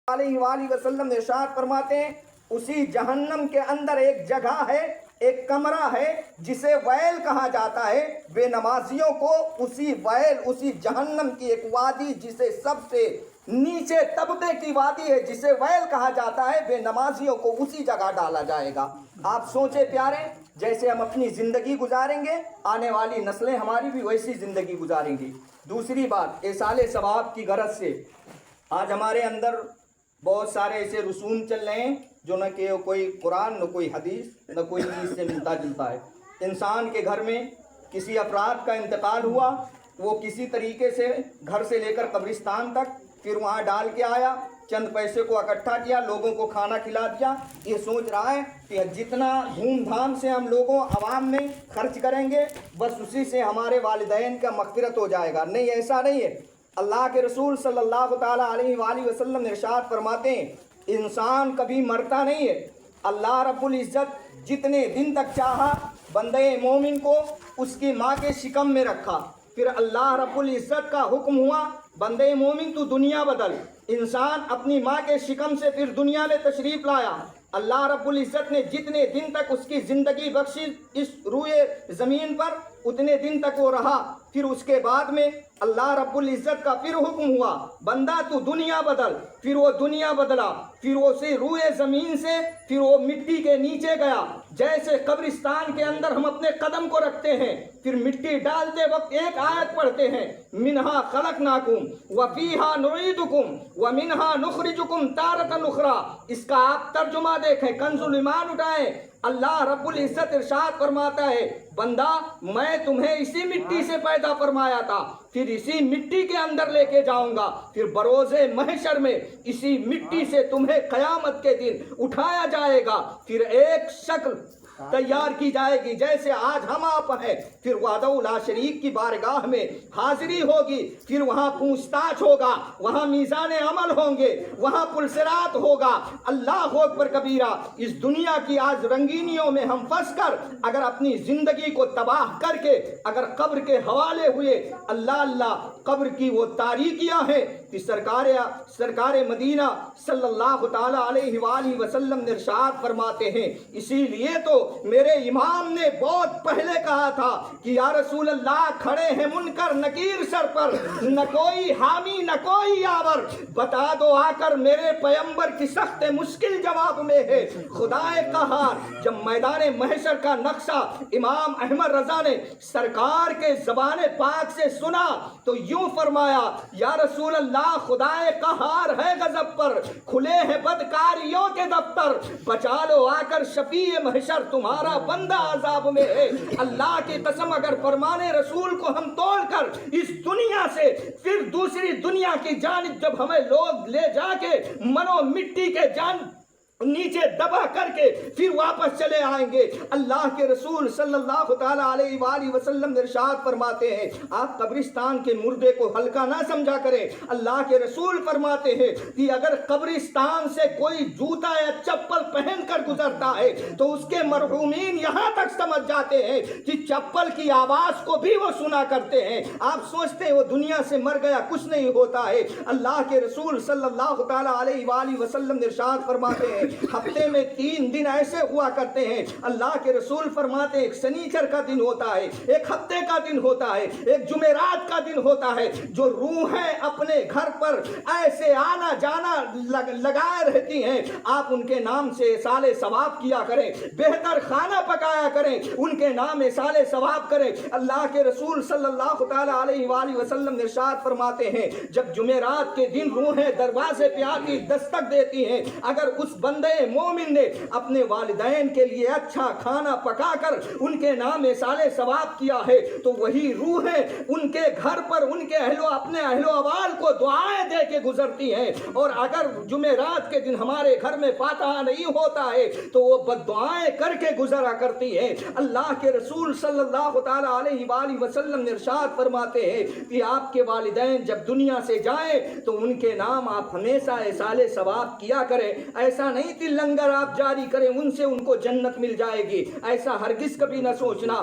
علیہ وآلہ وسلم ارشاد فرماتے ہیں اسی جہنم کے اندر ایک جگہ ہے، ایک کمرہ ہے جسے ویل کہا جاتا ہے۔ بے نمازیوں کو اسی ویل، اسی جہنم کی ایک وادی جسے سب سے نیچے طبقے کی وادی ہے جسے ویل کہا جاتا ہے، بے نمازیوں کو اسی جگہ ڈالا جائے گا۔ آپ سوچے پیارے، جیسے ہم اپنی زندگی گزاریں گے آنے والی نسلیں ہماری بھی ویسی زندگی گزاریں گی۔ دوسری بات، ایصال ثواب کی غرض سے آج ہمارے اندر بہت سارے ایسے رسوم چل رہے ہیں جو نہ کہ کوئی قرآن نہ کوئی حدیث نہ کوئی چیز سے ملتا جلتا ہے۔ انسان کے گھر میں کسی افراد کا انتقال ہوا، وہ کسی طریقے سے گھر سے لے کر قبرستان تک، پھر وہاں ڈال کے آیا، چند پیسے کو اکٹھا کیا، لوگوں کو کھانا کھلا دیا، یہ سوچ رہا ہے کہ جتنا دھوم دھام سے ہم لوگوں عوام میں خرچ کریں گے بس اسی سے ہمارے والدین کا مغفرت ہو جائے گا۔ نہیں، ایسا نہیں ہے۔ اللہ کے رسول صلی اللہ تعالیٰ علیہ وآلہ وسلم ارشاد فرماتے ہیں انسان کبھی مرتا نہیں ہے۔ اللہ رب العزت جتنے دن تک چاہا بندے مومن کو اس کی ماں کے شکم میں رکھا، پھر اللہ رب العزت کا حکم ہوا بندے مومن تو دنیا بدل۔ انسان اپنی ماں کے شکم سے پھر دنیا میں تشریف لایا۔ اللہ رب العزت نے جتنے دن تک اس کی زندگی بخشی اس روئے زمین پر اتنے دن تک وہ رہا، پھر اس کے بعد میں اللہ رب العزت کا پھر حکم ہوا بندہ تو دنیا بدل، پھر وہ دنیا بدلا، پھر وہ سے روئے زمین سے پھر وہ مٹی کے نیچے گیا۔ جیسے قبرستان کے اندر ہم اپنے قدم کو رکھتے ہیں، پھر مٹی ڈالتے وقت ایک آیت پڑھتے ہیں منہا خلقناکم وفیہا نعیدکم ومنہا نخرجکم تارۃ اخری۔ اس کا آپ ترجمہ دیکھیں، کنز الایمان اٹھائیں، اللہ رب العزت ارشاد فرماتا ہے بندہ میں تمہیں اسی مٹی سے پیدا فرمایا تھا، پھر اسی مٹی کے اندر لے کے جاؤں گا، پھر بروز محشر میں اسی مٹی سے تمہیں قیامت کے دن اٹھایا جائے گا، پھر ایک شکل تیار کی جائے گی جیسے آج ہم آپ ہیں، پھر وحدہ لا شریک کی بارگاہ میں حاضری ہوگی، پھر وہاں پوچھ تاچھ ہوگا، وہاں میزان عمل ہوں گے، وہاں پلسرات ہوگا۔ اللہ اکبر کبیرہ۔ اس دنیا کی آج رنگینیوں میں ہم پھنس کر اگر اپنی زندگی کو تباہ کر کے اگر قبر کے حوالے ہوئے، اللہ اللہ قبر کی وہ تاریکیاں ہیں کہ سرکار مدینہ صلی اللہ تعالی علیہ وآلہ وسلم نے ارشاد فرماتے ہیں، اسی لیے تو میرے امام نے بہت پہلے کہا تھا کہ یا رسول اللہ کھڑے ہیں منکر نکیر سر پر، نہ کوئی حامی نہ کوئی یاور، بتا دو آ کر میرے پیمبر کی سخت مشکل جواب میں ہے خدائے قہار۔ جب میدان محشر کا نقشہ امام احمد رضا نے سرکار کے زبان پاک سے سنا تو یوں فرمایا یا رسول اللہ خدائے قہار ہے غضب پر، کھلے ہیں بدکاریوں کے دفتر، بچا لو آ کر شفیع محشر تمہارا بندہ عذاب میں ہے۔ اللہ کی قسم اگر فرمان رسول کو ہم توڑ کر اس دنیا سے پھر دوسری دنیا کی جانب جب ہمیں لوگ لے جا کے منو مٹی کے نیچے دبا کر کے پھر واپس چلے آئیں گے، اللہ کے رسول صلی اللہ تعالی علیہ وآلہ وسلم ارشاد فرماتے ہیں آپ قبرستان کے مردے کو ہلکا نہ سمجھا کریں۔ اللہ کے رسول فرماتے ہیں کہ اگر قبرستان سے کوئی جوتا یا چپل پہن کر گزرتا ہے تو اس کے مرحومین یہاں تک سمجھ جاتے ہیں کہ چپل کی آواز کو بھی وہ سنا کرتے ہیں۔ آپ سوچتے ہیں وہ دنیا سے مر گیا، کچھ نہیں ہوتا ہے۔ اللہ کے رسول صلی اللہ تعالی علیہ وآلہ وسلم ارشاد فرماتے ہیں ہفتے میں 3 دن ایسے ہوا کرتے ہیں، اللہ کے رسول فرماتے ہیں ایک سنیچر کا دن ہوتا ہے، ایک ہفتے کا دن ہوتا ہے، ایک جمعرات کا دن ہوتا ہے، جو روحیں اپنے گھر پر ایسے آنا جانا لگائے رہتی ہیں، آپ ان کے نام سے ایصال ثواب کیا کریں، بہتر کھانا پکایا کریں، ان کے نام ایصال ثواب کریں۔ اللہ کے رسول صلی اللہ تعالی علیہ وآلہ وسلم ارشاد فرماتے ہیں جب جمعرات کے دن روحیں دروازے پہ آتی دستک دیتی ہیں، اگر اس بندے مومن نے اپنے والدین کے لیے اچھا کھانا پکا کر ان کے نام ایصال ثواب کیا ہے تو وہی روحیں ان کے گھر پر ان کے اپنے اہل و عوال کو دعائیں دے کے گزرتی ہیں، اور اگر جمعرات کے دن ہمارے گھر میں فاتحہ نہیں ہوتا ہے تو وہ بد دعائیں کر کے گزرا کرتی ہیں۔ اللہ کے رسول صلی اللہ تعالی علیہ وآلہ وسلم ارشاد فرماتے ہیں کہ آپ کے والدین جب دنیا سے جائیں تو ان کے نام آپ ہمیشہ ایصال ثواب کیا کریں۔ ایسا نہیں کہ لنگر آپ جاری کریں ان سے ان کو جنت مل جائے گی، ایسا ہرگز کبھی نہ سوچنا۔